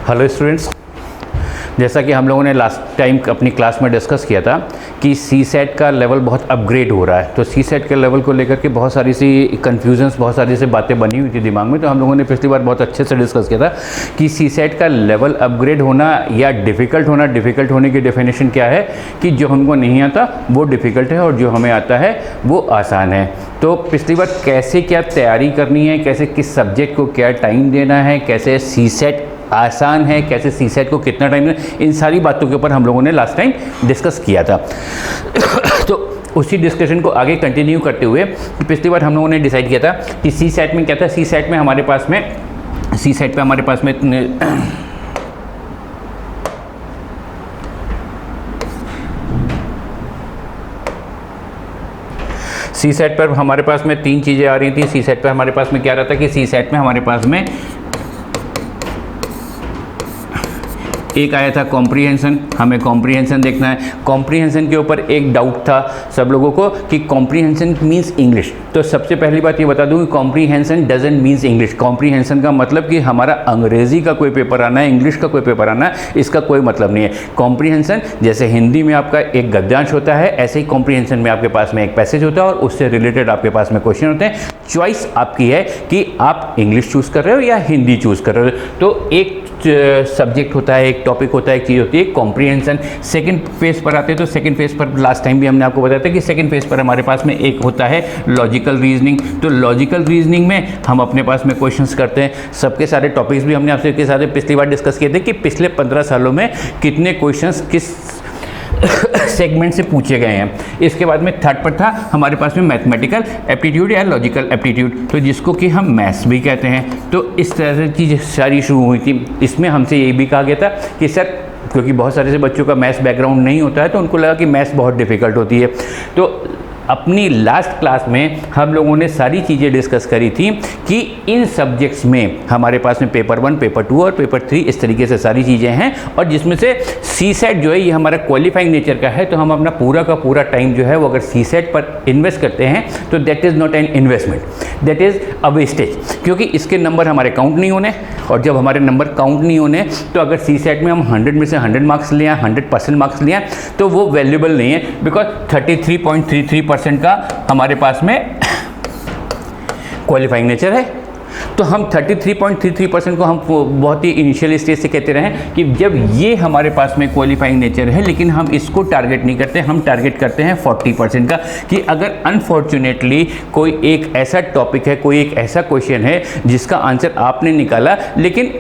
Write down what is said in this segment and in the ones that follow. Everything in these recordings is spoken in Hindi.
हेलो स्टूडेंट्स, जैसा कि हम लोगों ने लास्ट टाइम अपनी क्लास में डिस्कस किया था कि सी सेट का लेवल बहुत अपग्रेड हो रहा है। तो सी सेट के लेवल को लेकर के बहुत सारी सी कन्फ्यूजन्स, बहुत सारी सी बातें बनी हुई थी दिमाग में। तो हम लोगों ने पिछली बार बहुत अच्छे से डिस्कस किया था कि सी सेट का लेवल अपग्रेड होना या डिफ़िकल्ट होना, डिफ़िकल्ट होने की डेफिनेशन क्या है कि जो हमको नहीं आता वो डिफ़िकल्ट है और जो हमें आता है वो आसान है। तो पिछली बार कैसे क्या तैयारी करनी है, कैसे किस सब्जेक्ट को क्या टाइम देना है, कैसे सी सेट आसान है, कैसे सी सेट को कितना टाइम देना, इन सारी बातों के ऊपर हम लोगों ने लास्ट टाइम डिस्कस किया था। तो उसी डिस्कशन को आगे कंटिन्यू करते हुए पिछली बार हम लोगों ने डिसाइड किया था कि सी सेट में क्या था। सी सेट में हमारे पास में सी सेट पर हमारे पास में तीन चीज़ें आ रही थी। सी सेट पर हमारे पास में क्या रहता है कि सी सेट में हमारे पास में एक आया था कॉम्प्रीहेंशन, हमें कॉम्प्रीहेंशन देखना है। कॉम्प्रीहेंशन के ऊपर एक डाउट था सब लोगों को कि कॉम्प्रीहेंशन मीन्स इंग्लिश। तो सबसे पहली बात ये बता दूं कि comprehension doesn't means English. Comprehension का मतलब कि हमारा अंग्रेजी का कोई पेपर आना है, इंग्लिश का कोई पेपर आना है, इसका कोई मतलब नहीं है। कॉम्प्रीहेंशन जैसे हिंदी में आपका एक गद्यांश होता है, ऐसे ही कॉम्प्रीहेंशन में आपके पास में एक पैसेज होता है और उससे रिलेटेड आपके पास में क्वेश्चन होते हैं। चॉइस आपकी है कि आप इंग्लिश चूज़ कर रहे हो या हिंदी चूज़ कर रहे हो। तो एक सब्जेक्ट होता है, एक टॉपिक होता है, एक चीज़ होती है कॉम्प्रीहेंशन। सेकंड फेज पर आते हैं तो सेकंड फेज पर लास्ट टाइम भी हमने आपको बताया था कि सेकंड फेज पर हमारे पास में एक होता है लॉजिकल रीजनिंग। तो लॉजिकल रीजनिंग में हम अपने पास में क्वेश्चंस करते हैं। सबके सारे टॉपिक्स भी हमने आपसे के साथ पिछली बार डिस्कस किए थे कि पिछले 15 सालों में कितने क्वेश्चंस किस सेगमेंट से पूछे गए हैं। इसके बाद में थर्ड पर था हमारे पास में मैथमेटिकल एप्टीट्यूड या लॉजिकल एप्टीट्यूड, तो जिसको कि हम मैथ्स भी कहते हैं। तो इस तरह से चीज़ें सारी शुरू हुई थी। इसमें हमसे ये भी कहा गया था कि सर, क्योंकि बहुत सारे से बच्चों का मैथ्स बैकग्राउंड नहीं होता है तो उनको लगा कि मैथ्स बहुत डिफ़िकल्ट होती है। तो अपनी लास्ट क्लास में हम लोगों ने सारी चीज़ें डिस्कस करी थी कि इन सब्जेक्ट्स में हमारे पास में पेपर 1, पेपर 2 और पेपर 3 इस तरीके से सारी चीज़ें हैं। और जिसमें से सी सेट जो है ये हमारा क्वालिफाइंग नेचर का है। तो हम अपना पूरा का पूरा टाइम जो है वो अगर सी सेट पर इन्वेस्ट करते हैं तो that is not an investment, that is a wastage. क्योंकि इसके नंबर हमारे काउंट नहीं होने, और जब हमारे नंबर काउंट नहीं होने तो अगर सी सेट में हम 100 में से 100 मार्क्स लें, 100% मार्क्स लें, तो वो वैल्यूबल नहीं है। बिकॉज 33.33% का हमारे पास में क्वालिफाइंग नेचर है। तो हम 33.33% को हम बहुत ही इनिशियल स्टेज से कहते रहे कि जब ये हमारे पास में क्वालिफाइंग नेचर है, लेकिन हम इसको टारगेट नहीं करते, हम टारगेट करते हैं 40% का। कि अगर अनफॉर्चुनेटली कोई एक ऐसा टॉपिक है, कोई एक ऐसा क्वेश्चन है जिसका आंसर आपने निकाला, लेकिन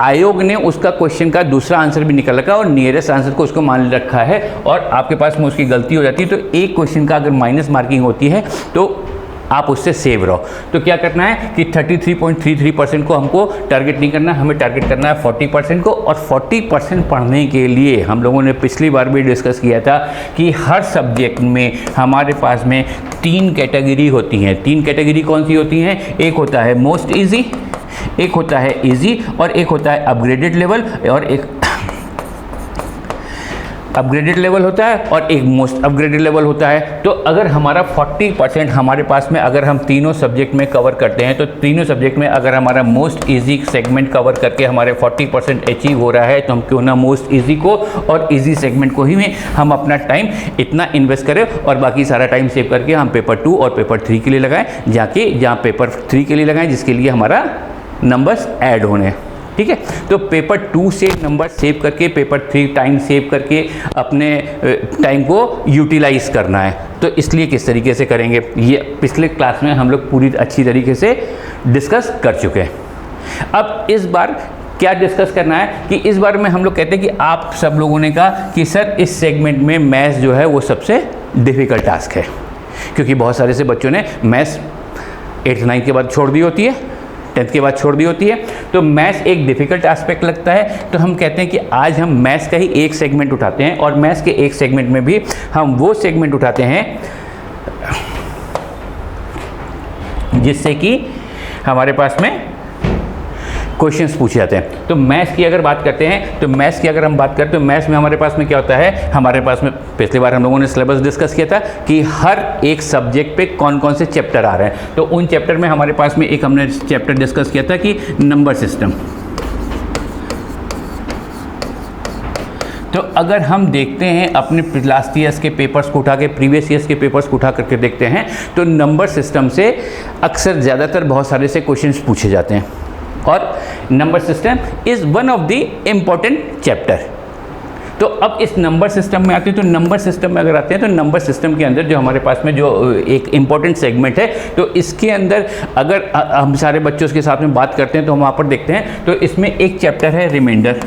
आयोग ने उसका क्वेश्चन का दूसरा आंसर भी निकल रखा और नियरेस्ट आंसर को उसको मान रखा है और आपके पास में उसकी गलती हो जाती है, तो एक क्वेश्चन का अगर माइनस मार्किंग होती है तो आप उससे सेव रहो। तो क्या करना है कि 33.33% को हमको टारगेट नहीं करना, हमें टारगेट करना है 40% को। और 40% पढ़ने के लिए हम लोगों ने पिछली बार भी डिस्कस किया था कि हर सब्जेक्ट में हमारे पास में 3 कैटेगरी होती हैं। 3 कैटेगरी कौन सी होती हैं? एक होता है मोस्ट ईजी, एक होता है इजी, और एक होता है अपग्रेडेड लेवल, और एक अपग्रेडेड लेवल होता है और एक मोस्ट अपग्रेडेड लेवल होता है। तो अगर हमारा 40% हमारे पास में अगर हम तीनों सब्जेक्ट में कवर करते हैं, तो तीनों सब्जेक्ट में अगर हमारा मोस्ट इजी सेगमेंट कवर करके हमारे 40% अचीव हो रहा है, तो हम क्यों ना मोस्ट इजी को और इजी सेगमेंट को ही में हम अपना टाइम इतना इन्वेस्ट करें और बाकी सारा टाइम सेव करके हम पेपर 2 और पेपर 3 के लिए लगाएं, जहाँ पेपर 3 के लिए लगाएं जिसके लिए हमारा नंबर्स ऐड होने। ठीक है, तो पेपर 2 से नंबर सेव करके पेपर 3 टाइम सेव करके अपने टाइम को यूटिलाइज करना है। तो इसलिए किस तरीके से करेंगे ये पिछले क्लास में हम लोग पूरी अच्छी तरीके से डिस्कस कर चुके हैं। अब इस बार क्या डिस्कस करना है कि इस बार में हम लोग कहते हैं कि आप सब लोगों ने कहा कि सर इस सेगमेंट में मैथ्स जो है वो सबसे डिफ़िकल्ट टास्क है, क्योंकि बहुत सारे से बच्चों ने मैथ्स 8th 9th के बाद छोड़ दी होती है, 10th के बाद छोड़ दी होती है। तो मैथ्स एक डिफ़िकल्ट एस्पेक्ट लगता है। तो हम कहते हैं कि आज हम मैथ्स का ही एक सेगमेंट उठाते हैं, और मैथ्स के एक सेगमेंट में भी हम वो सेगमेंट उठाते हैं जिससे कि हमारे पास में क्वेश्चंस पूछे जाते हैं। तो मैथ्स की अगर बात करते हैं, तो मैथ्स की अगर हम बात करें तो मैथ्स में हमारे पास में क्या होता है, हमारे पास में पिछली बार हम लोगों ने सिलेबस डिस्कस किया था कि हर एक सब्जेक्ट पे कौन कौन से चैप्टर आ रहे हैं। तो उन चैप्टर में हमारे पास में एक हमने चैप्टर डिस्कस किया था कि नंबर सिस्टम। तो अगर हम देखते हैं अपने लास्ट ईयर्स के पेपर्स को उठा के, प्रीवियस ईयर्स के पेपर्स को उठा करके देखते हैं, तो नंबर सिस्टम से अक्सर ज़्यादातर बहुत सारे से क्वेश्चंस पूछे जाते हैं और number system is one of the important chapter. तो अब इस नंबर सिस्टम में आते हैं, तो नंबर सिस्टम में अगर आते हैं तो नंबर सिस्टम के अंदर जो हमारे पास में जो एक इम्पॉर्टेंट सेगमेंट है, तो इसके अंदर अगर हम सारे बच्चों के साथ में बात करते हैं तो हम वहाँ पर देखते हैं, तो इसमें एक चैप्टर है रिमाइंडर,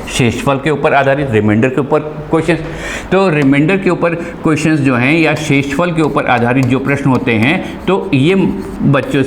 शेषफल के ऊपर आधारित रिमाइंडर के ऊपर क्वेश्चंस। तो रिमाइंडर के ऊपर क्वेश्चंस जो हैं या शेषफल के ऊपर आधारित जो प्रश्न होते हैं, तो ये बच्चों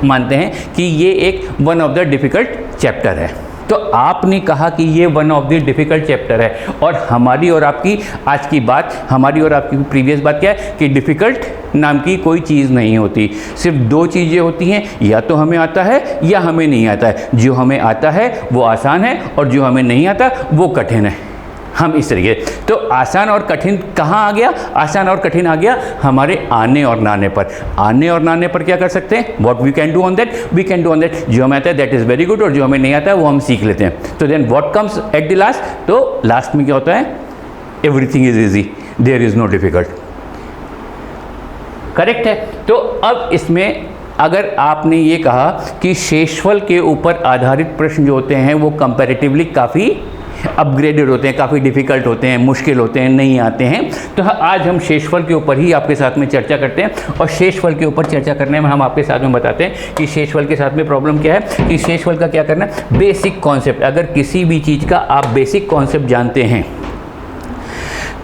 मानते हैं कि ये एक one of the difficult chapter है। तो आपने कहा कि ये one of the difficult chapter है, और हमारी और आपकी आज की बात, हमारी और आपकी प्रीवियस बात क्या है कि डिफ़िकल्ट नाम की कोई चीज़ नहीं होती, सिर्फ दो चीज़ें होती हैं, या तो हमें आता है या हमें नहीं आता है। जो हमें आता है वो आसान है और जो हमें नहीं आता वो कठिन है। हम इस तरीके, तो आसान और कठिन कहाँ आ गया? आसान और कठिन आ गया हमारे आने और नाने पर। आने और नाने पर क्या कर सकते हैं? What we can do on that, we can do on that. जो हमें आता है दैट इज़ वेरी गुड, और जो हमें नहीं आता है वो हम सीख लेते हैं। तो then what comes at the last, तो लास्ट में क्या होता है? Everything is easy, there is no difficult. Correct है। तो अब इसमें अगर आपने ये कहा कि शेषफल के ऊपर आधारित प्रश्न जो होते हैं वो कंपैरेटिवली काफ़ी अपग्रेडेड होते हैं, काफ़ी डिफ़िकल्ट होते हैं, मुश्किल होते हैं, नहीं आते हैं, तो आज हम शेषफल के ऊपर ही आपके साथ में चर्चा करते हैं। और शेषफल के ऊपर चर्चा करने में हम आपके साथ में बताते हैं कि शेषफल के साथ में प्रॉब्लम क्या है, कि शेषफल का क्या करना है, बेसिक कॉन्सेप्ट। अगर किसी भी चीज़ का आप बेसिक कॉन्सेप्ट जानते हैं,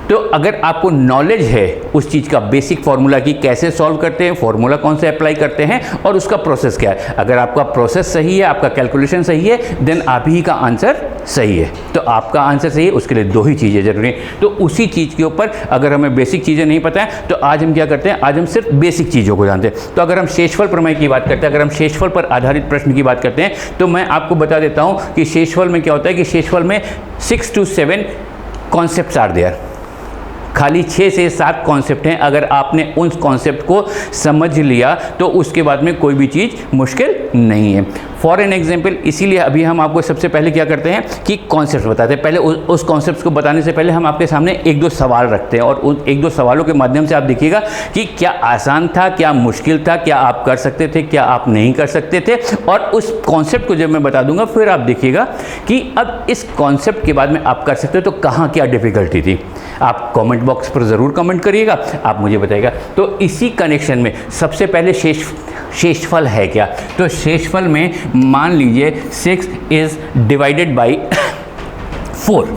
तो अगर आपको नॉलेज है उस चीज़ का, बेसिक फार्मूला की कैसे सॉल्व करते हैं, फार्मूला कौन से अप्लाई करते हैं और उसका प्रोसेस क्या है, अगर आपका प्रोसेस सही है, आपका कैलकुलेशन सही है, देन आप ही का आंसर सही है। तो आपका आंसर सही है, उसके लिए दो ही चीज़ें जरूरी हैं। तो उसी चीज़ के ऊपर अगर हमें बेसिक चीज़ें नहीं पता है, तो आज हम क्या करते हैं, आज हम सिर्फ बेसिक चीज़ों को जानते हैं। तो अगर हम शेषफल प्रमेय की बात करते हैं, अगर हम शेषफल पर आधारित प्रश्न की बात करते हैं, तो मैं आपको बता देता हूँ कि शेषफल में क्या होता है कि शेषफल में 6 to 7 कॉन्सेप्ट्स आर देयर। खाली 6 से 7 कॉन्सेप्ट हैं। अगर आपने उन कॉन्सेप्ट को समझ लिया तो उसके बाद में कोई भी चीज़ मुश्किल नहीं है। फॉर एन एग्जाम्पल, इसीलिए अभी हम आपको सबसे पहले क्या करते हैं कि कॉन्सेप्ट बताते हैं। पहले उस कॉन्सेप्ट को बताने से पहले हम आपके सामने 1-2 सवाल रखते हैं, और उन 1-2 सवालों के माध्यम से आप देखिएगा कि क्या आसान था, क्या मुश्किल था, क्या आप कर सकते थे, क्या आप नहीं कर सकते थे। और उस कॉन्सेप्ट को जब मैं बता दूंगा फिर आप देखिएगा कि अब इस कॉन्सेप्ट के बाद में आप कर सकते हो तो कहाँ क्या डिफ़िकल्टी थी। आप कमेंट बॉक्स पर ज़रूर कमेंट करिएगा, आप मुझे बताइएगा। तो इसी कनेक्शन में सबसे पहले शेषफल है क्या, तो शेषफल में मान लीजिए 6 इज़ डिवाइडेड बाई 4।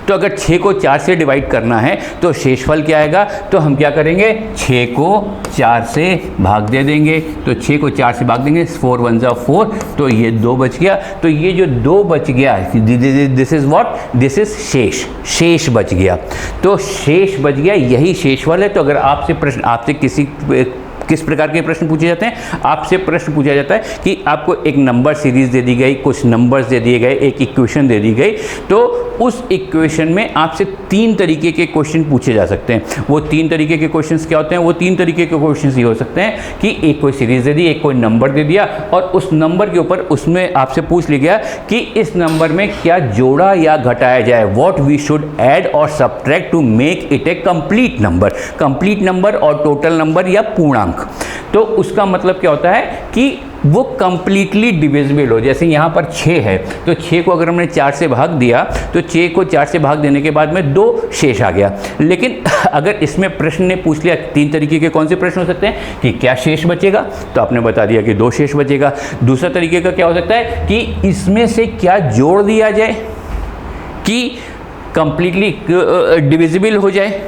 तो अगर 6 को 4 से डिवाइड करना है तो शेषफल क्या आएगा, तो हम क्या करेंगे, 6 को 4 से भाग दे देंगे। तो 6 को 4 से भाग देंगे, 4 1 जा 4, तो ये 2 बच गया। तो ये जो 2 बच गया, this is what, this is शेष बच गया। तो शेष बच गया, यही शेषफल है। तो अगर आपसे प्रश्न, आपसे किस प्रकार के प्रश्न पूछे जाते हैं, आपसे प्रश्न पूछा जाता है कि आपको एक नंबर सीरीज़ दे दी गई, कुछ नंबर्स दे दिए गए, एक इक्वेशन दे दी गई, तो उस इक्वेशन में आपसे 3 तरीके के क्वेश्चन पूछे जा सकते हैं। वो 3 तरीके के क्वेश्चंस क्या होते हैं, वो 3 तरीके के क्वेश्चंस ये हो सकते हैं कि एक कोई सीरीज़ दे दी, एक कोई नंबर दे दिया, और उस नंबर के ऊपर उसमें आपसे पूछ लिया गया कि इस नंबर में क्या जोड़ा या घटाया जाए, व्हाट वी शुड ऐड और subtract to make it A complete number. Complete number और टोटल नंबर या पूर्णांक। तो उसका मतलब क्या होता है कि वो कंप्लीटली डिविजिबल हो। जैसे यहाँ पर 6 है, तो 6 को अगर हमने 4 से भाग दिया, तो 6 को 4 से भाग देने के बाद में 2 शेष आ गया। लेकिन अगर इसमें प्रश्न ने पूछ लिया, 3 तरीके के कौन से प्रश्न हो सकते हैं कि क्या शेष बचेगा, तो आपने बता दिया कि 2 शेष बचेगा। दूसरा तरीके का क्या हो सकता है कि इसमें से क्या जोड़ दिया जाए कि कंप्लीटली डिविजिबल हो जाए।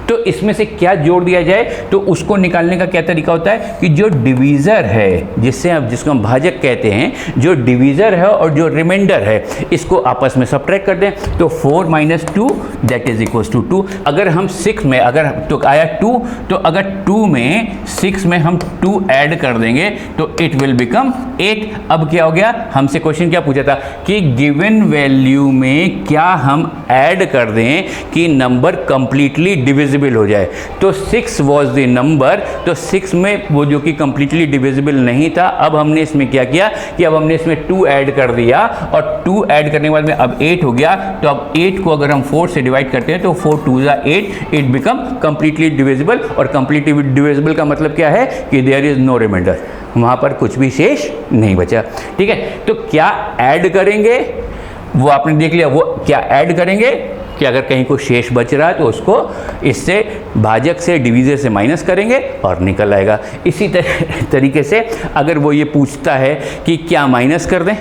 तो इसमें से क्या जोड़ दिया जाए, तो उसको निकालने का क्या तरीका होता है कि जो डिवीज़र है, जिसको हम भाजक कहते हैं, जो डिवीज़र है और जो रिमाइंडर है, इसको आपस में सब्ट्रैक्ट कर दें। तो 4 - 2 दैट इज इक्वल्स टू 2। अगर हम 6 में, अगर तो आया 2, तो अगर 2 में 6 में हम 2 ऐड कर देंगे तो इट विल बिकम 8। अब क्या हो गया, हमसे क्वेश्चन क्या पूछा था कि गिवन वैल्यू में क्या हम ऐड कर दें कि नंबर कंप्लीटली डिविजिबल डिविजिबल हो जाए। तो 6 वॉज द नंबर, तो 6 में वो जो कि कंप्लीटली डिविजिबल नहीं था, अब हमने इसमें क्या किया कि अब हमने इसमें 2 ऐड कर दिया, और 2 ऐड करने के बाद में अब 8 हो गया। तो अब 8 को अगर हम 4 से डिवाइड करते हैं तो 4 2 जा 8, इट बिकम कंप्लीटली डिविजिबल। और कंप्लीटली डिविजिबल का मतलब क्या है कि देयर इज नो रिमाइंडर, वहाँ पर कुछ भी शेष नहीं बचा। ठीक है, तो क्या ऐड करेंगे वो आपने देख लिया, वो क्या ऐड करेंगे कि अगर कहीं कोई शेष बच रहा है तो उसको इससे भाजक से डिवीजर से माइनस करेंगे और निकल आएगा। इसी तरीके से अगर वो ये पूछता है कि क्या माइनस कर दें,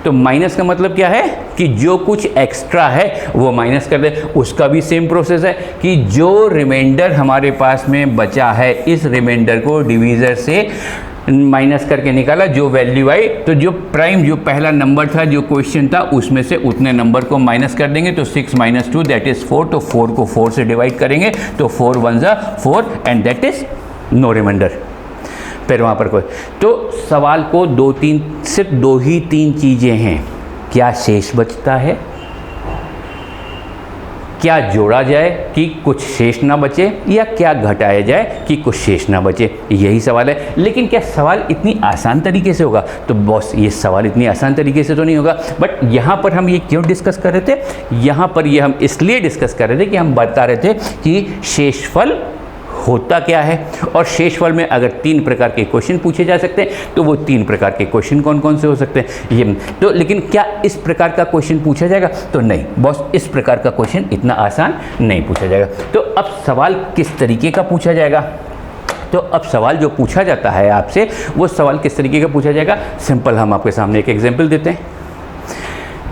तो माइनस का मतलब क्या है कि जो कुछ एक्स्ट्रा है वो माइनस कर दें। उसका भी सेम प्रोसेस है कि जो रिमाइंडर हमारे पास में बचा है, इस रिमाइंडर को डिवीजर से माइनस करके निकाला, जो वैल्यू आई, तो जो प्राइम जो पहला नंबर था जो क्वेश्चन था उसमें से उतने नंबर को माइनस कर देंगे। तो 6 - 2 दैट इज 4, तो 4 को 4 से डिवाइड करेंगे तो 4 1 जा 4 and that is no remainder. फिर वहाँ पर कोई, तो सवाल को सिर्फ 2 ही 3 चीज़ें हैं, क्या शेष बचता है, क्या जोड़ा जाए कि कुछ शेष ना बचे, या क्या घटाया जाए कि कुछ शेष ना बचे, यही सवाल है। लेकिन क्या सवाल इतनी आसान तरीके से होगा? तो बॉस ये सवाल इतनी आसान तरीके से तो नहीं होगा। बट यहाँ पर हम ये क्यों डिस्कस कर रहे थे, यहाँ पर ये हम इसलिए डिस्कस कर रहे थे कि हम बता रहे थे कि शेषफल होता क्या है, और शेषफल में अगर 3 प्रकार के क्वेश्चन पूछे जा सकते हैं तो वो 3 प्रकार के क्वेश्चन कौन कौन से हो सकते हैं ये। तो लेकिन क्या इस प्रकार का क्वेश्चन पूछा जाएगा? तो नहीं बॉस, इस प्रकार का क्वेश्चन इतना आसान नहीं पूछा जाएगा। तो अब सवाल किस तरीके का पूछा जाएगा? तो अब सवाल जो पूछा जाता है आपसे, वो सवाल किस तरीके का पूछा जाएगा? सिंपल, हम आपके सामने एक एग्जाम्पल देते हैं,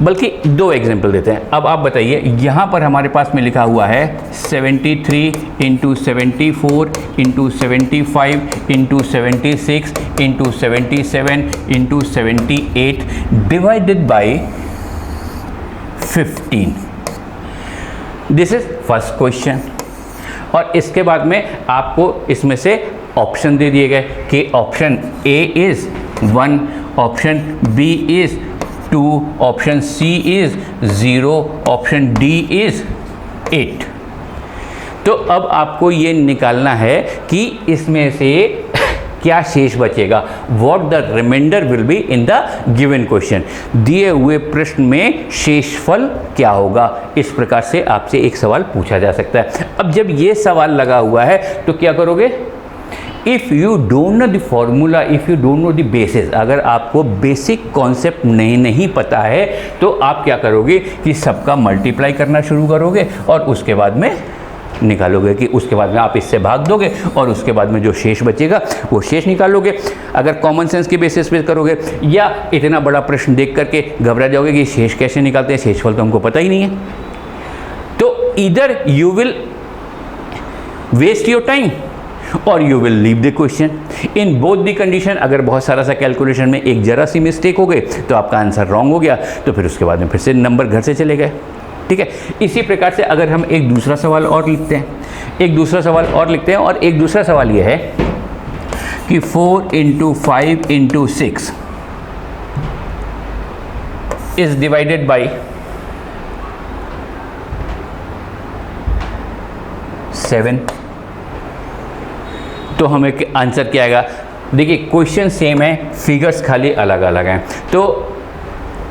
बल्कि 2 एग्जाम्पल देते हैं। अब आप बताइए, यहाँ पर हमारे पास में लिखा हुआ है 73 × 74 × 75 × 76 × 77 × 78 divided by 15। This is first question. और इसके बाद में आपको इसमें से ऑप्शन दे दिए गए कि option A is 1, option B is 2, option C is 0, option D is 8। तो अब आपको ये निकालना है कि इसमें से क्या शेष बचेगा, what the remainder will be in the given question. दिए हुए प्रश्न में शेषफल क्या होगा, इस प्रकार से आपसे एक सवाल पूछा जा सकता है। अब जब ये सवाल लगा हुआ है तो क्या करोगे? If you don't know the formula, if you don't know the basis, अगर आपको बेसिक कॉन्सेप्ट नहीं पता है तो आप क्या करोगे कि सबका मल्टीप्लाई करना शुरू करोगे और उसके बाद में निकालोगे कि उसके बाद में आप इससे भाग दोगे और उसके बाद में जो शेष बचेगा वो शेष निकालोगे। अगर कॉमन सेंस के बेसिस पे करोगे या इतना बड़ा प्रश्न देख करके घबरा जाओगे कि शेष कैसे निकालते हैं, शेषफल तो हमको पता ही नहीं है, तो इधर you will waste your time और you will leave the question. In both the condition, अगर बहुत सारा सा कैलकुलेशन में एक जरा सी मिस्टेक हो गई तो आपका आंसर रॉन्ग हो गया, तो फिर उसके बाद में फिर से नंबर घर से चले गए। ठीक है, इसी प्रकार से अगर हम एक दूसरा सवाल और लिखते हैं, और एक दूसरा सवाल यह है कि 4 × 5 × 6 इज डिवाइडेड बाई 7, तो हमें आंसर क्या आएगा? देखिए क्वेश्चन सेम है, फिगर्स खाली अलग अलग हैं। तो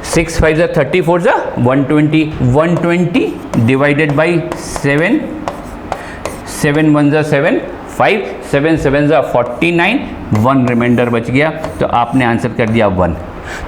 6 5 जा 34 जा 120 डिवाइडेड बाई 7, 7 1 जा 7, 5 7 7 जा 49, 1 रिमाइंडर बच गया, तो आपने आंसर कर दिया 1।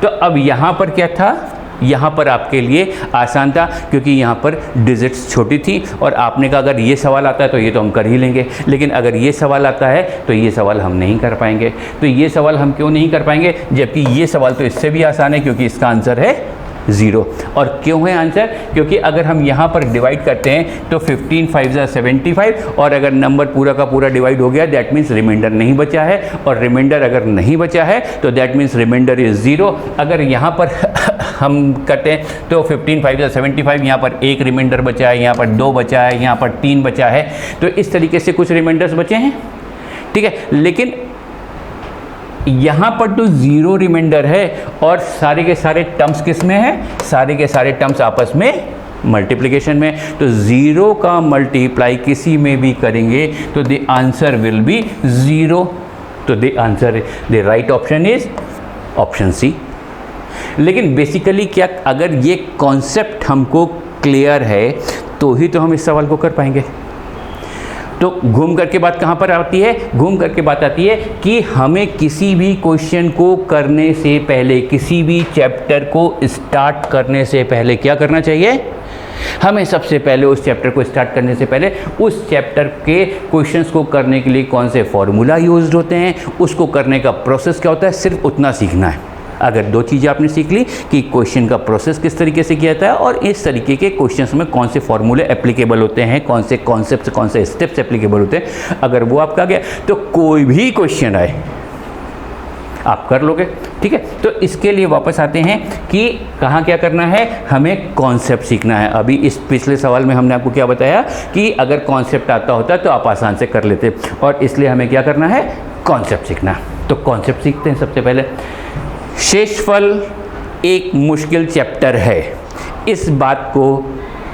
तो अब यहाँ पर क्या था? यहाँ पर आपके लिए आसान था क्योंकि यहाँ पर डिजिट्स छोटी थी और आपने कहा अगर ये सवाल आता है तो ये तो हम कर ही लेंगे, लेकिन अगर ये सवाल आता है तो ये सवाल हम नहीं कर पाएंगे। तो ये सवाल हम क्यों नहीं कर पाएंगे, जबकि ये सवाल तो इससे भी आसान है क्योंकि इसका आंसर है 0। और क्यों है आंसर? क्योंकि अगर हम यहाँ पर डिवाइड करते हैं तो 15 5 जा 75, और अगर नंबर पूरा का पूरा डिवाइड हो गया दैट मीन्स रिमाइंडर नहीं बचा है, और रिमाइंडर अगर नहीं बचा है तो दैट मीन्स रिमाइंडर इज़ 0। अगर यहाँ पर हम करते हैं तो 15 5 जा 75, यहाँ पर 1 रिमाइंडर बचा है, यहाँ पर 2 बचा है, यहाँ पर 3 बचा है, तो इस तरीके से कुछ रिमाइंडर्स बचे हैं। ठीक है, लेकिन यहाँ पर तो 0 रिमाइंडर है और सारे के सारे टर्म्स किस में है? सारे के सारे टर्म्स आपस में मल्टीप्लिकेशन में, तो 0 का मल्टीप्लाई किसी में भी करेंगे तो द आंसर विल बी 0। तो the answer, the right option is option C. लेकिन बेसिकली क्या, अगर ये कॉन्सेप्ट हमको क्लियर है तो ही तो हम इस सवाल को कर पाएंगे। तो घूम करके बात कहाँ पर आती है? घूम करके बात आती है कि हमें किसी भी क्वेश्चन को करने से पहले, किसी भी चैप्टर को स्टार्ट करने से पहले क्या करना चाहिए? हमें सबसे पहले उस चैप्टर को स्टार्ट करने से पहले उस चैप्टर के क्वेश्चंस को करने के लिए कौन से फॉर्मूला यूज्ड होते हैं, उसको करने का प्रोसेस क्या होता है, सिर्फ उतना सीखना है। अगर 2 चीज़ें आपने सीख ली कि क्वेश्चन का प्रोसेस किस तरीके से किया जाता है और इस तरीके के क्वेश्चंस में कौन से फॉर्मूले एप्लीकेबल होते हैं, कौन से कॉन्सेप्ट्स, कौन से स्टेप्स एप्लीकेबल होते हैं, अगर वो आपका गया तो कोई भी क्वेश्चन आए आप कर लोगे। ठीक है, तो इसके लिए वापस आते हैं कि कहाँ क्या करना है, हमें कॉन्सेप्ट सीखना है। अभी इस पिछले सवाल में हमने आपको क्या बताया कि अगर कॉन्सेप्ट आता होता तो आप आसान से कर लेते, और इसलिए हमें क्या करना है, कॉन्सेप्ट सीखना। तो कॉन्सेप्ट सीखते हैं सबसे पहले। शेषफल एक मुश्किल चैप्टर है, इस बात को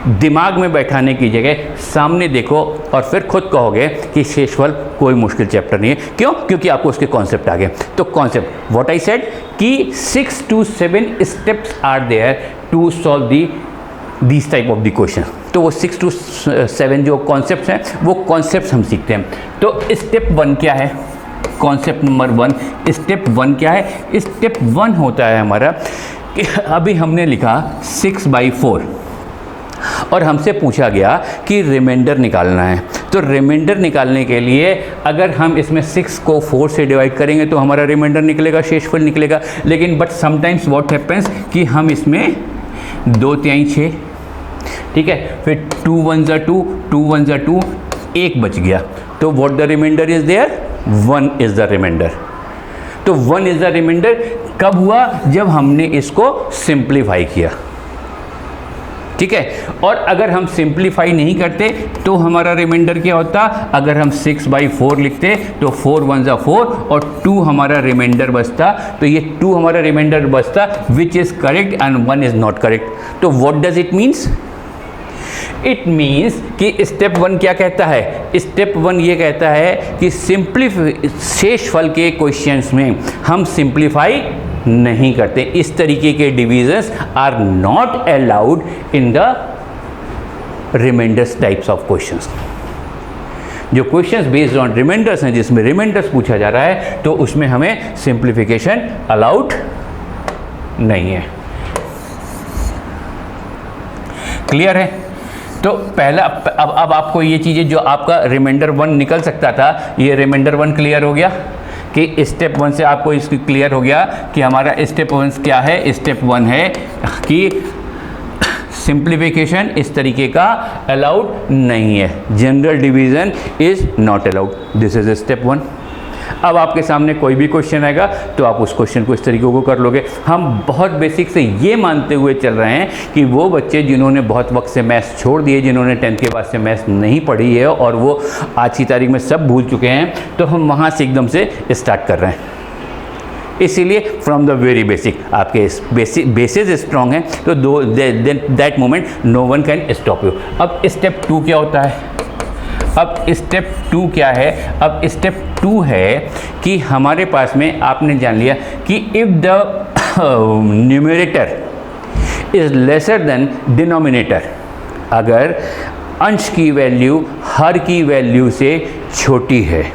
दिमाग में बैठाने की जगह सामने देखो और फिर खुद कहोगे कि शेषफल कोई मुश्किल चैप्टर नहीं है। क्यों? क्योंकि आपको उसके कॉन्सेप्ट आ गए। तो कॉन्सेप्ट, व्हाट आई सेड कि 6 to 7 steps are there to solve this type of the question. तो वो 6 to 7 जो कॉन्सेप्ट्स हैं वो कॉन्सेप्ट्स हम सीखते हैं। तो स्टेप 1 क्या है? कॉन्सेप्ट नंबर 1, स्टेप 1 क्या है? स्टेप 1 होता है हमारा कि अभी हमने लिखा 6/4 और हमसे पूछा गया कि रिमाइंडर निकालना है। तो रिमाइंडर निकालने के लिए अगर हम इसमें 6 को 4 से डिवाइड करेंगे तो हमारा रिमाइंडर निकलेगा, शेषफल निकलेगा। लेकिन बट समटाइम्स व्हाट हैपेंस कि हम इसमें 2 तिहाई 6, ठीक है, फिर 2 1 2, 2 1 2, 1 बच गया। तो what the remainder is there? 1 is the remainder. तो 1 इज द रिमाइंडर कब हुआ? जब हमने इसको सिंप्लीफाई किया। ठीक है, और अगर हम सिंप्लीफाई नहीं करते तो हमारा रिमाइंडर क्या होता? अगर हम 6/4 लिखते तो 4 1 4 और 2 हमारा रिमाइंडर बचता। तो ये 2 हमारा रिमाइंडर बचता which is correct and 1 is not correct. तो what does it means? It means कि स्टेप 1 क्या कहता है? स्टेप 1 ये कहता है कि शेषफल के क्वेश्चंस में हम सिंप्लीफाई नहीं करते। इस तरीके के divisions are not allowed in the remainders types of questions. जो क्वेश्चंस बेस्ड ऑन रिमाइंडर्स हैं, जिसमें रिमाइंडर्स पूछा जा रहा है, तो उसमें हमें सिंप्लीफिकेशन अलाउड नहीं है। क्लियर है? तो पहला, अब आपको ये चीज़ें जो आपका रिमाइंडर 1 निकल सकता था, ये रिमाइंडर 1 क्लियर हो गया कि स्टेप 1 से आपको इसकी क्लियर हो गया कि हमारा स्टेप 1 क्या है? स्टेप 1 है कि सिंप्लीफिकेशन इस तरीके का अलाउड नहीं है, general division is not allowed. This is step 1। अब आपके सामने कोई भी क्वेश्चन आएगा तो आप उस क्वेश्चन को इस तरीके को कर लोगे। हम बहुत बेसिक से ये मानते हुए चल रहे हैं कि वो बच्चे जिन्होंने बहुत वक्त से मैथ्स छोड़ दिए, जिन्होंने 10th के बाद से मैथ्स नहीं पढ़ी है और वो आज की तारीख में सब भूल चुके हैं, तो हम वहाँ से एकदम से स्टार्ट कर रहे हैं। इसीलिए फ्रॉम द वेरी बेसिक आपके बेसिस स्ट्रॉन्ग हैं, तो that moment no one can stop you. अब स्टेप 2 क्या होता है? अब स्टेप 2 क्या है? अब स्टेप 2 है कि हमारे पास में आपने जान लिया कि if the numerator is lesser than denominator, अगर अंश की वैल्यू हर की वैल्यू से छोटी है,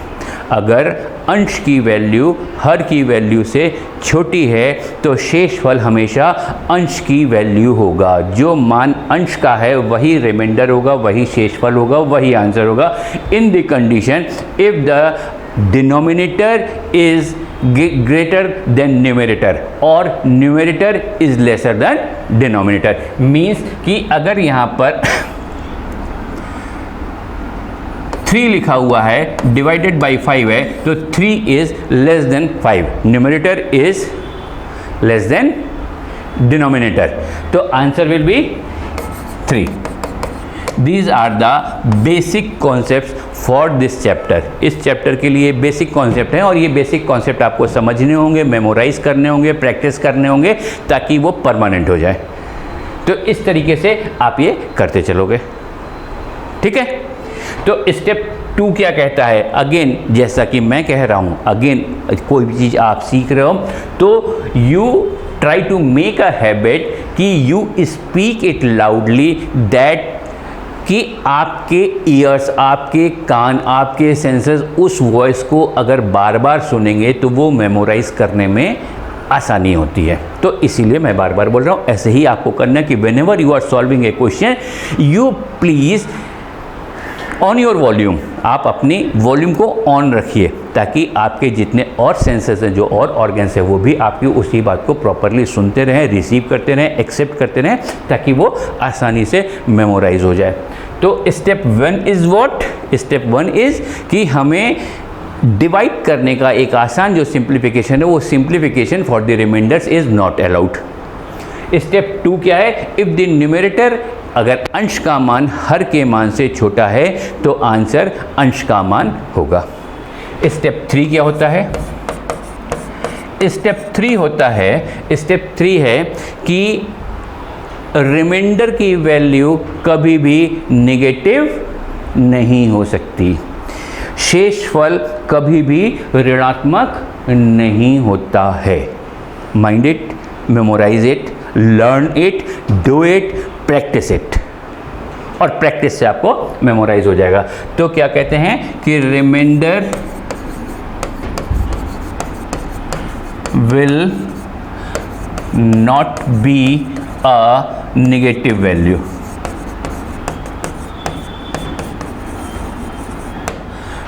अगर अंश की वैल्यू हर की वैल्यू से छोटी है तो शेषफल हमेशा अंश की वैल्यू होगा। जो मान अंश का है वही रिमाइंडर होगा, वही शेषफल होगा, वही आंसर होगा। In the condition if the denominator is greater than numerator और numerator is lesser than denominator, means कि अगर यहाँ पर 3 लिखा हुआ है डिवाइडेड बाई 5 है, तो 3 is less than 5, numerator is less than denominator, तो answer will be 3। These are the basic concepts for this chapter. इस चैप्टर के लिए बेसिक कॉन्सेप्ट हैं और ये बेसिक कॉन्सेप्ट आपको समझने होंगे, मेमोराइज करने होंगे, प्रैक्टिस करने होंगे ताकि वो परमानेंट हो जाए। तो इस तरीके से आप ये करते चलोगे, ठीक है। तो स्टेप 2 क्या कहता है, अगेन जैसा कि मैं कह रहा हूँ, अगेन कोई भी चीज़ आप सीख रहे हो तो you try to make a habit कि you speak it loudly, that कि आपके ईयर्स, आपके कान, आपके सेंसेस उस वॉइस को अगर बार बार सुनेंगे तो वो मेमोराइज करने में आसानी होती है। तो इसीलिए मैं बार बार बोल रहा हूँ, ऐसे ही आपको करना है कि whenever you are solving a question you please on your volume, आप अपनी वॉल्यूम को ऑन रखिए ताकि आपके जितने और सेंसेस हैं, जो और ऑर्गन्स हैं, वो भी आपकी उसी बात को प्रॉपरली सुनते रहें, रिसीव करते रहें, एक्सेप्ट करते रहें, ताकि वो आसानी से मेमोराइज हो जाए। तो step 1 is what, step 1 is कि हमें डिवाइड करने का एक आसान जो सिंप्लीफिकेशन है, वो simplification for the remainders is not allowed. Step 2 क्या है, इफ़ द न्यूमरेटर, अगर अंश का मान हर के मान से छोटा है तो आंसर अंश का मान होगा। स्टेप 3 क्या होता है, स्टेप 3 होता है, स्टेप 3 है कि रिमाइंडर की वैल्यू कभी भी नेगेटिव नहीं हो सकती, शेषफल कभी भी ऋणात्मक नहीं होता है। Mind it, memorise it, learn it, do it, practise it, और प्रैक्टिस से आपको मेमोराइज हो जाएगा। तो क्या कहते हैं कि remainder will not be a negative value.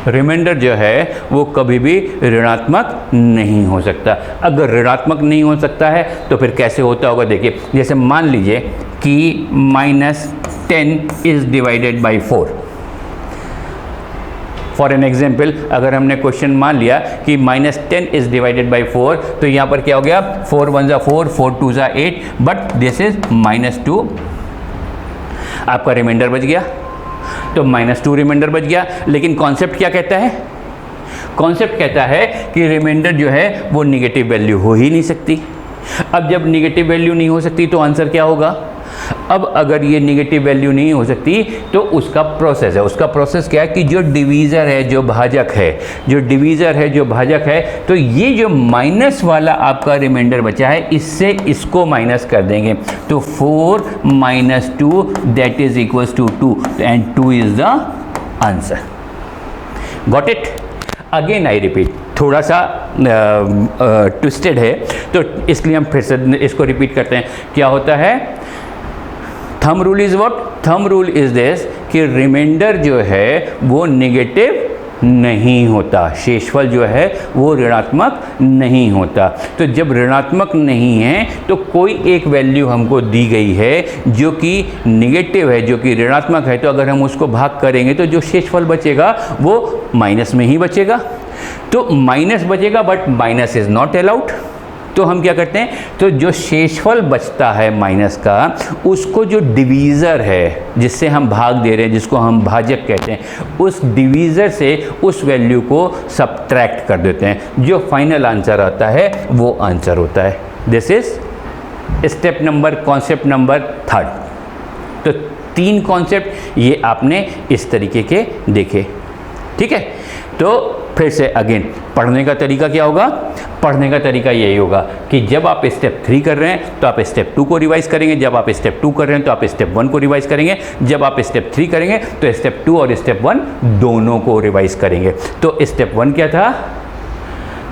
Remainder जो है वो कभी भी ऋणात्मक नहीं हो सकता। अगर ऋणात्मक नहीं हो सकता है तो फिर कैसे होता होगा, देखिए जैसे मान लीजिए कि -10 is divided by 4। For an example, अगर हमने क्वेश्चन मान लिया कि -10 इज़ डिवाइडेड बाई 4, तो यहाँ पर क्या हो गया, 4 1 ज़ा 4, 4 2 ज़ा 8, बट दिस इज -2, आपका रिमाइंडर बच गया। तो -2 रिमाइंडर बच गया, लेकिन कॉन्सेप्ट क्या कहता है, कॉन्सेप्ट कहता है कि रिमाइंडर जो है वो निगेटिव वैल्यू हो ही नहीं सकती। अब जब निगेटिव वैल्यू नहीं हो सकती तो आंसर क्या होगा, अब अगर ये निगेटिव वैल्यू नहीं हो सकती तो उसका प्रोसेस है, उसका प्रोसेस क्या है कि जो डिवीज़र है, जो भाजक है, जो डिवीज़र है, जो भाजक है, तो ये जो माइनस वाला आपका रिमाइंडर बचा है, इससे इसको माइनस कर देंगे, तो 4 - 2 that is equals to 2 and 2 is the answer. Got it? Again I repeat, थोड़ा सा ट्विस्टेड है तो इसलिए हम फिर से इसको रिपीट करते हैं। क्या होता है, thumb rule is what, thumb rule is this कि रिमाइंडर जो है वो नेगेटिव नहीं होता, शेषफल जो है वो ऋणात्मक नहीं होता। तो जब ऋणात्मक नहीं है तो कोई एक वैल्यू हमको दी गई है जो कि नेगेटिव है, जो कि ऋणात्मक है, तो अगर हम उसको भाग करेंगे तो जो शेषफल बचेगा वो माइनस में ही बचेगा। तो माइनस बचेगा, but minus is not allowed. तो हम क्या करते हैं, तो जो शेषफल बचता है माइनस का, उसको जो डिवीज़र है जिससे हम भाग दे रहे हैं, जिसको हम भाजक कहते हैं, उस डिवीज़र से उस वैल्यू को सबट्रैक्ट कर देते हैं। जो फाइनल आंसर आता है वो आंसर होता है। This is step number, concept number 3। तो 3 कॉन्सेप्ट ये आपने इस तरीके के देखे, ठीक है। तो फिर से अगेन पढ़ने का तरीका क्या होगा, पढ़ने का तरीका यही होगा कि जब आप स्टेप 3 कर रहे हैं तो आप स्टेप 2 को रिवाइज करेंगे, जब आप स्टेप 2 कर रहे हैं तो आप स्टेप 1 को रिवाइज करेंगे, जब आप स्टेप 3 करेंगे तो स्टेप 2 और स्टेप 1 दोनों को रिवाइज करेंगे। तो स्टेप 1 क्या था,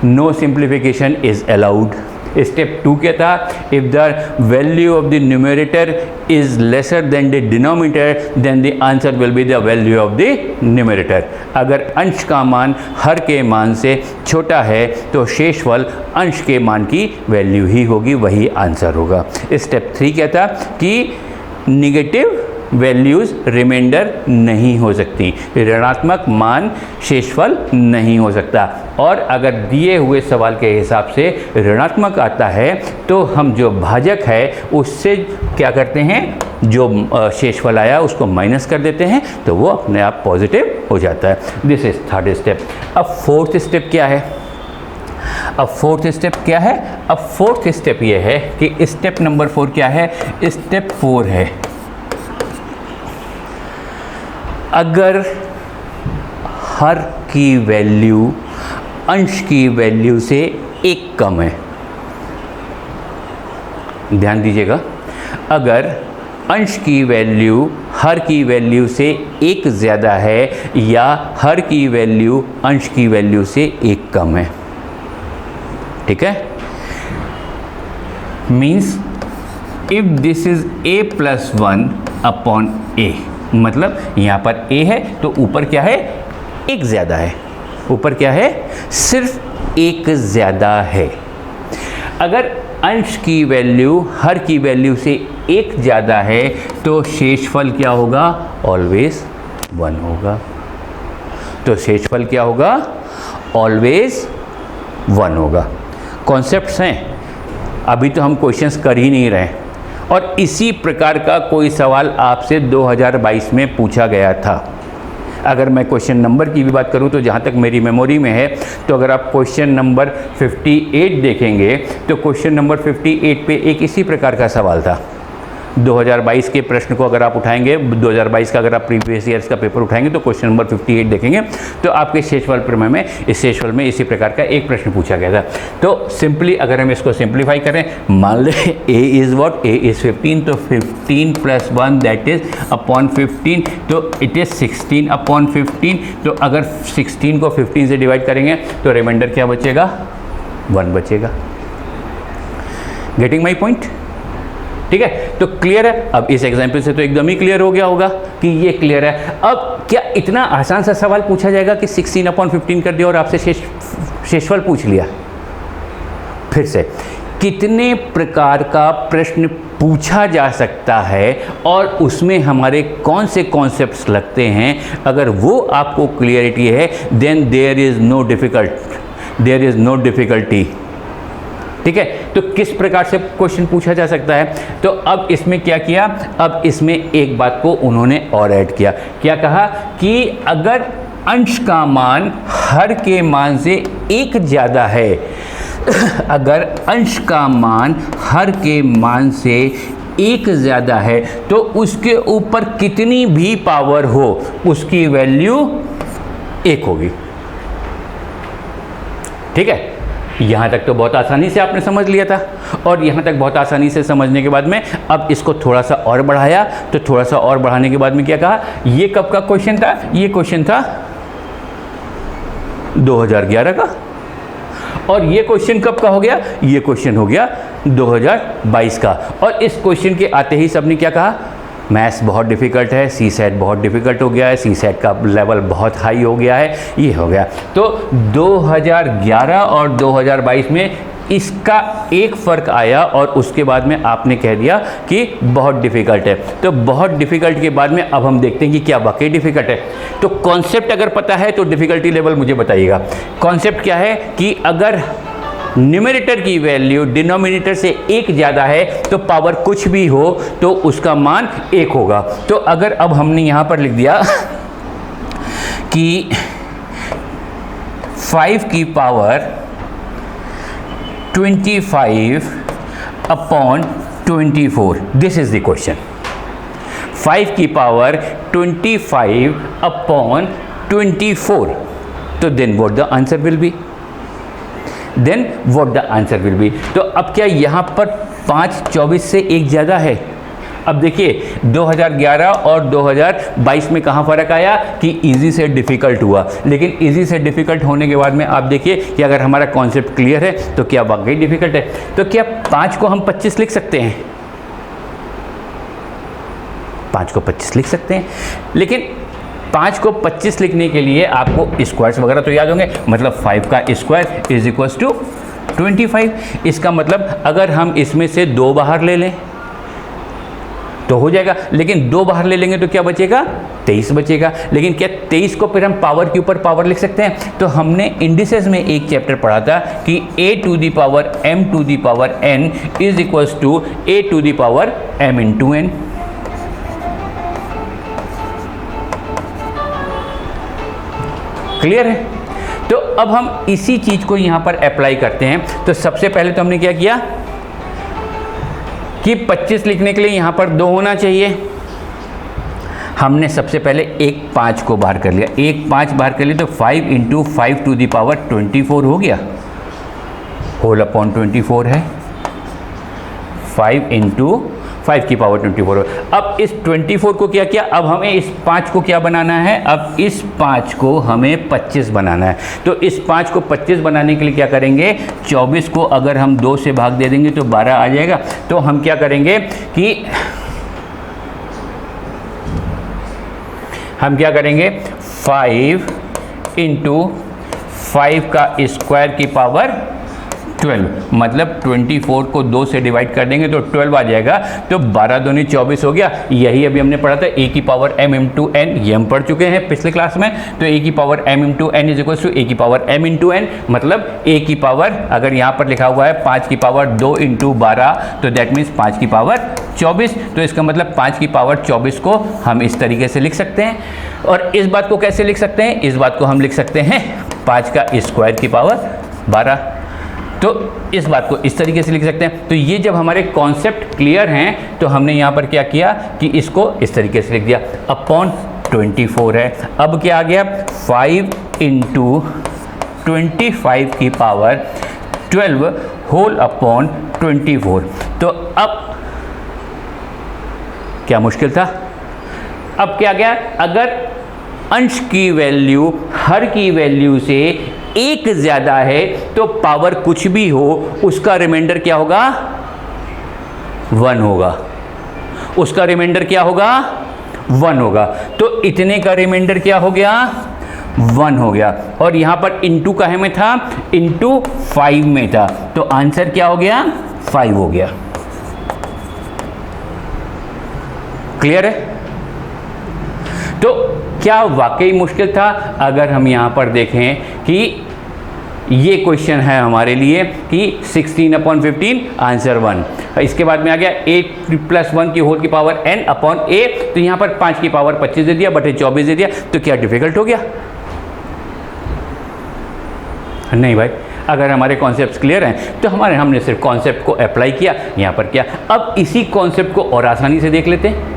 no simplification is allowed. Step 2 क्या था, if the value of the numerator is lesser than the denominator then the answer will be the value of the numerator. अगर अंश का मान हर के मान से छोटा है तो शेषफल अंश के मान की वैल्यू ही होगी, वही आंसर होगा। स्टेप 3 क्या था कि निगेटिव वैल्यूज़ रिमाइंडर नहीं हो सकती, ऋणात्मक मान शेषफल नहीं हो सकता। और अगर दिए हुए सवाल के हिसाब से ऋणात्मक आता है तो हम जो भाजक है उससे क्या करते हैं, जो शेषफल आया उसको माइनस कर देते हैं, तो वो अपने आप पॉजिटिव हो जाता है। This is 3rd step. अब 4th स्टेप क्या है, अब फोर्थ स्टेप क्या है? अब फोर्थ स्टेप ये है कि स्टेप नंबर 4 क्या है? स्टेप 4 है अगर हर की वैल्यू अंश की वैल्यू से एक कम है, ध्यान दीजिएगा, अगर अंश की वैल्यू हर की वैल्यू से एक ज़्यादा है या हर की वैल्यू अंश की वैल्यू से एक कम है, ठीक है, means if this is a plus 1 upon a, मतलब यहाँ पर a है तो ऊपर क्या है? एक ज़्यादा है, ऊपर क्या है? सिर्फ एक ज़्यादा है। अगर अंश की वैल्यू हर की वैल्यू से एक ज़्यादा है तो शेषफल क्या होगा? ऑलवेज 1 होगा। तो शेषफल क्या होगा? ऑलवेज 1 होगा। कॉन्सेप्ट्स हैं, अभी तो हम क्वेश्चंस कर ही नहीं रहे, और इसी प्रकार का कोई सवाल आपसे 2022 में पूछा गया था। अगर मैं क्वेश्चन नंबर की भी बात करूं तो जहां तक मेरी मेमोरी में है, तो अगर आप क्वेश्चन नंबर 58 देखेंगे तो क्वेश्चन नंबर 58 पे एक इसी प्रकार का सवाल था। 2022 के प्रश्न को अगर आप उठाएंगे, 2022 का अगर आप प्रीवियस ईयर्स का पेपर उठाएंगे तो क्वेश्चन नंबर 58 देखेंगे तो आपके शेषफल प्रमेय में इस शेषफल में इसी प्रकार का एक प्रश्न पूछा गया था। तो सिंपली अगर हम इसको सिंप्लीफाई करें, मान लें a is what? a is 15, तो 15 प्लस 1 दैट इज अपॉन 15, तो इट इज़ 16 अपॉन 15। तो अगर 16 को 15 से डिवाइड करेंगे तो रिमाइंडर क्या बचेगा? 1 बचेगा। Getting my point? ठीक है, तो क्लियर है। अब इस एग्जाम्पल से तो एकदम ही क्लियर हो गया होगा कि ये क्लियर है। अब क्या इतना आसान सा सवाल पूछा जाएगा कि 16 अपॉन 15 कर दिया और आपसे शेषफल पूछ लिया? फिर से कितने प्रकार का प्रश्न पूछा जा सकता है और उसमें हमारे कौन से कॉन्सेप्ट्स लगते हैं, अगर वो आपको क्लियरिटी है then there is no difficulty. ठीक है, तो किस प्रकार से क्वेश्चन पूछा जा सकता है? तो अब इसमें क्या किया? अब इसमें एक बात को उन्होंने और ऐड किया। क्या कहा? कि अगर अंश का मान हर के मान से एक ज़्यादा है, अगर अंश का मान हर के मान से एक ज़्यादा है तो उसके ऊपर कितनी भी पावर हो उसकी वैल्यू 1 होगी। ठीक है, यहाँ तक तो बहुत आसानी से आपने समझ लिया था, और यहाँ तक बहुत आसानी से समझने के बाद में अब इसको थोड़ा सा और बढ़ाया, तो थोड़ा सा और बढ़ाने के बाद में क्या कहा? ये कब का क्वेश्चन था? ये क्वेश्चन था 2011 का, और ये क्वेश्चन कब का हो गया? ये क्वेश्चन हो गया 2022 का। और इस क्वेश्चन के आते ही सबने क्या कहा? मैथ्स बहुत डिफ़िकल्ट है, सी सेट बहुत डिफ़िकल्ट हो गया है, सी सेट का लेवल बहुत हाई हो गया है, ये हो गया। तो 2011 और 2022 में इसका एक फ़र्क आया और उसके बाद में आपने कह दिया कि बहुत डिफ़िकल्ट है। तो बहुत डिफ़िकल्ट के बाद में अब हम देखते हैं कि क्या वाकई डिफ़िकल्ट है। तो कॉन्सेप्ट अगर पता है तो डिफ़िकल्टी लेवल मुझे बताइएगा। कॉन्सेप्ट क्या है कि अगर न्यूमरेटर की वैल्यू डिनोमिनेटर से एक ज़्यादा है तो पावर कुछ भी हो तो उसका मान 1 होगा। तो अगर अब हमने यहाँ पर लिख दिया कि 5 की power 25 upon 24, this is the question. 5 की पावर 25 अपॉन 24, तो then what the answer will be? तो अब क्या यहाँ पर 5 24 से एक ज़्यादा है? अब देखिए 2011 और 2022 में कहाँ फ़र्क आया कि इजी से डिफ़िकल्ट हुआ, लेकिन इजी से डिफ़िकल्ट होने के बाद में आप देखिए कि अगर हमारा कॉन्सेप्ट क्लियर है तो क्या वाकई डिफ़िकल्ट है? तो क्या 5 को हम 25 लिख सकते हैं? 5 को 25 लिख सकते हैं, लेकिन 5 को 25 लिखने के लिए आपको स्क्वायर्स वगैरह तो याद होंगे। मतलब 5 का स्क्वायर इज इक्वल्स टू 25। इसका मतलब अगर हम इसमें से 2 बाहर ले लें तो हो जाएगा, लेकिन 2 बाहर ले लेंगे तो क्या बचेगा? 23 बचेगा। लेकिन क्या 23 को फिर हम पावर के ऊपर पावर लिख सकते हैं? तो हमने इंडिसेस में एक चैप्टर पढ़ा था कि a to the power m to the power n is equals to a to the power m into n। Clear है? तो अब हम इसी चीज़ को यहाँ पर अप्लाई करते हैं। तो सबसे पहले तो हमने क्या किया कि 25 लिखने के लिए यहाँ पर 2 होना चाहिए। हमने सबसे पहले एक 5 को बाहर कर लिया, एक 5 बाहर कर लिया तो 5 × 5 टू द पावर 24 हो गया, होल अपॉन 24 है, 5 × 5 की पावर 24। अब इस 24 को क्या किया, अब हमें इस 5 को क्या बनाना है, अब इस 5 को हमें 25 बनाना है। तो इस 5 को 25 बनाने के लिए क्या करेंगे, 24 को अगर हम 2 से भाग दे देंगे तो 12 आ जाएगा। तो हम क्या करेंगे कि हम क्या करेंगे 5 × 5 का स्क्वायर की पावर 12, मतलब 24 को 2 से डिवाइड कर देंगे तो 12 आ जाएगा। तो 12 दूनी 24 हो गया। यही अभी हमने पढ़ा था a की पावर m × n, ये हम पढ़ चुके हैं पिछले क्लास में। तो a की power m × n is equal to a की पावर m × n, मतलब a की पावर अगर यहाँ पर लिखा हुआ है 5 की पावर 2 × 12 तो दैट मीन्स 5 की पावर 24। तो इसका मतलब 5 की पावर 24 को हम इस तरीके से लिख सकते हैं। और इस बात को कैसे लिख सकते हैं, इस बात को हम लिख सकते हैं 5 का स्क्वायर की पावर 12। तो इस बात को इस तरीके से लिख सकते हैं। तो ये जब हमारे कॉन्सेप्ट क्लियर हैं तो हमने यहाँ पर क्या किया कि इसको इस तरीके से लिख दिया, अपॉन 24 है। अब क्या आ गया 5 × 25 की पावर 12 होल अपॉन 24। तो अब क्या मुश्किल था, अब क्या गया, अगर अंश की वैल्यू हर की वैल्यू से 1 ज़्यादा है तो पावर कुछ भी हो उसका रिमाइंडर क्या होगा, 1 होगा, उसका रिमाइंडर क्या होगा, 1 होगा। तो इतने का रिमाइंडर क्या हो गया, 1 हो गया। और यहाँ पर इंटू काहे में था, इंटू 5 में था, तो आंसर क्या हो गया, 5 हो गया। क्लियर है। तो क्या वाकई मुश्किल था। अगर हम यहाँ पर देखें कि ये क्वेश्चन है हमारे लिए कि 16/15 आंसर 1, इसके बाद में आ गया 8 + 1 की होल की पावर n अपॉन a, तो यहाँ पर 5 की पावर 25 दे दिया बटे 24 दे दिया। तो क्या डिफिकल्ट हो गया, नहीं भाई। अगर हमारे कॉन्सेप्ट्स क्लियर हैं तो हमने सिर्फ कॉन्सेप्ट को अप्लाई किया, यहाँ पर किया। अब इसी कॉन्सेप्ट को और आसानी से देख लेते हैं।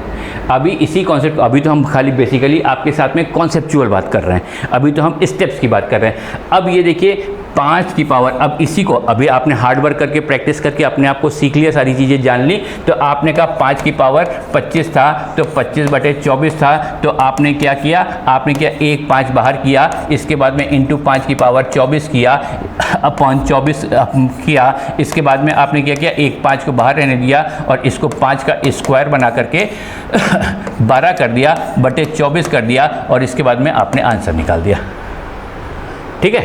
अभी तो हम खाली बेसिकली आपके साथ में कॉन्सेप्चुअल बात कर रहे हैं, अभी तो हम स्टेप्स की बात कर रहे हैं। अब ये देखिए 5 की पावर, अब इसी को अभी आपने हार्ड वर्क करके प्रैक्टिस करके अपने आप को सीख लिया, सारी चीज़ें जान ली। तो आपने कहा 5 की पावर 25 था तो 25/24 था, तो आपने क्या किया, आपने क्या एक 5 बाहर किया, इसके बाद में इंटू 5 की पावर 24 किया अपॉन 24 किया। इसके बाद में आपने क्या किया, एक 5 को बाहर रहने दिया और इसको 5 का स्क्वायर बना करके 12 कर दिया बटे 24 कर दिया और इसके बाद में आपने आंसर निकाल दिया। ठीक है,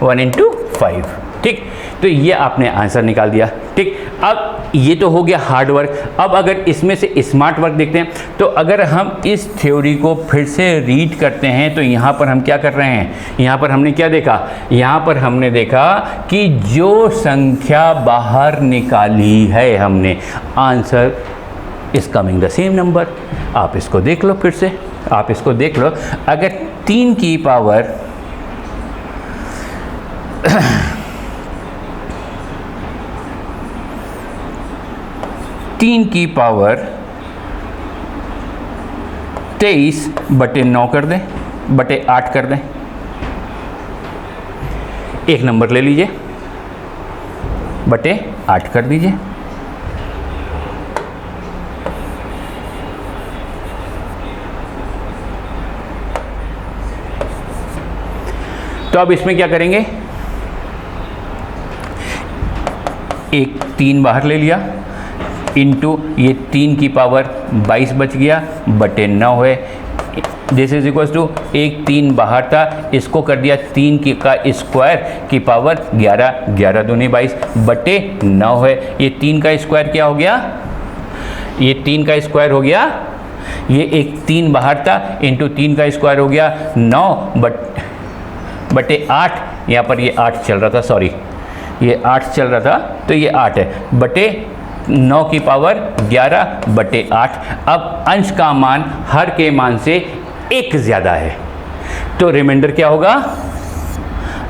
1 × 5। ठीक, तो ये आपने आंसर निकाल दिया। ठीक, अब ये तो हो गया हार्ड वर्क। अब अगर इसमें से स्मार्ट वर्क देखते हैं, तो अगर हम इस थ्योरी को फिर से रीड करते हैं तो यहाँ पर हम क्या कर रहे हैं, यहाँ पर हमने क्या देखा, यहाँ पर हमने देखा कि जो संख्या बाहर निकाली है हमने, answer is coming the same number. आप इसको देख लो, फिर से आप इसको देख लो। अगर 3 की पावर 3 की पावर 23 बटे 9 कर दें, बटे 8 कर दें, एक नंबर ले लीजिए, बटे 8 कर दीजिए। तो अब इसमें क्या करेंगे, एक 3 बाहर ले लिया, इंटू ये 3 की पावर 22 बच गया बटे 9 है। दिस इज इक्वल टू एक 3 बाहर था, इसको कर दिया 3 का स्क्वायर की पावर 11, 11 दूनी 22 बटे 9 है। ये 3 का स्क्वायर क्या हो गया, ये 3 का स्क्वायर हो गया, ये एक 3 बाहर था इंटू 3 का स्क्वायर हो गया 9 बटे 8, यहाँ पर ये 8 चल रहा था, सॉरी ये 8 चल रहा था तो ये 8 है, बटे 9 की पावर 11 बटे 8। अब अंश का मान हर के मान से 1 ज़्यादा है, तो रिमाइंडर क्या होगा,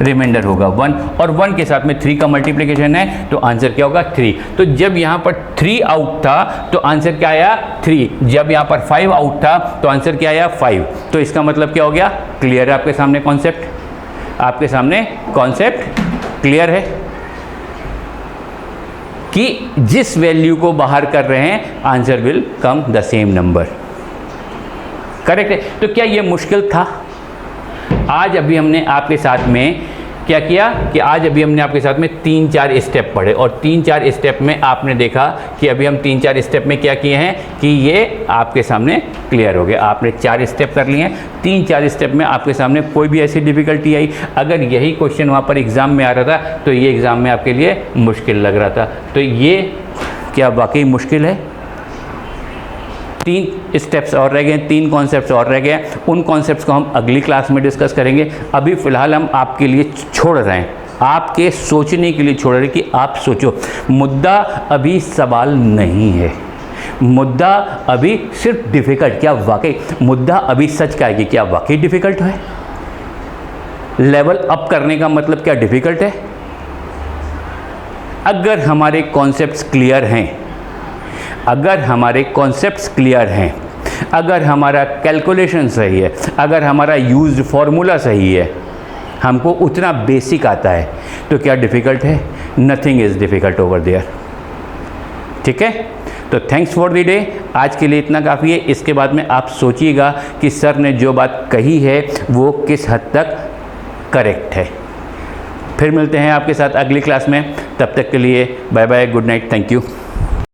रिमाइंडर होगा 1, और 1 के साथ में 3 का मल्टीप्लिकेशन है तो आंसर क्या होगा 3। तो जब यहाँ पर 3 आउट था तो आंसर क्या आया 3, जब यहाँ पर 5 आउट था तो आंसर क्या आया 5। तो इसका मतलब क्या हो गया, क्लियर है आपके सामने कॉन्सेप्ट, आपके सामने कॉन्सेप्ट क्लियर है कि जिस वैल्यू को बाहर कर रहे हैं answer will come the same number. Correct है। तो क्या ये मुश्किल था? आज अभी हमने आपके साथ में क्या किया कि आज अभी हमने आपके साथ में 3-4 स्टेप पढ़े, और 3-4 स्टेप में आपने देखा कि अभी हम 3-4 स्टेप में क्या किए हैं कि ये आपके सामने क्लियर हो गया। आपने 4 स्टेप कर लिए हैं, 3-4 स्टेप में आपके सामने कोई भी ऐसी डिफ़िकल्टी आई, अगर यही क्वेश्चन वहाँ पर एग्ज़ाम में आ रहा था तो ये एग्ज़ाम में आपके लिए मुश्किल लग रहा था। तो ये क्या वाकई मुश्किल है? 3 स्टेप्स और रह गए, 3 कॉन्सेप्ट्स और रह गए। उन कॉन्सेप्ट्स को हम अगली क्लास में डिस्कस करेंगे। अभी फ़िलहाल हम आपके लिए छोड़ रहे हैं, आपके सोचने के लिए छोड़ रहे हैं कि आप सोचो। मुद्दा अभी सवाल नहीं है, मुद्दा अभी सिर्फ डिफ़िकल्ट, क्या वाकई मुद्दा अभी सच का है कि क्या वाकई डिफ़िकल्ट है? लेवल अप करने का मतलब क्या डिफ़िकल्ट है? अगर हमारे कॉन्सेप्ट्स क्लियर हैं, अगर हमारे कॉन्सेप्ट्स क्लियर हैं, अगर हमारा कैलकुलेशन सही है, अगर हमारा यूज्ड फॉर्मूला सही है, हमको उतना बेसिक आता है, तो क्या डिफ़िकल्ट है? Nothing is difficult over there. ठीक है, तो थैंक्स फॉर द डे। आज के लिए इतना काफ़ी है। इसके बाद में आप सोचिएगा कि सर ने जो बात कही है वो किस हद तक करेक्ट है। फिर मिलते हैं आपके साथ अगली क्लास में, तब तक के लिए bye bye, good night, thank you.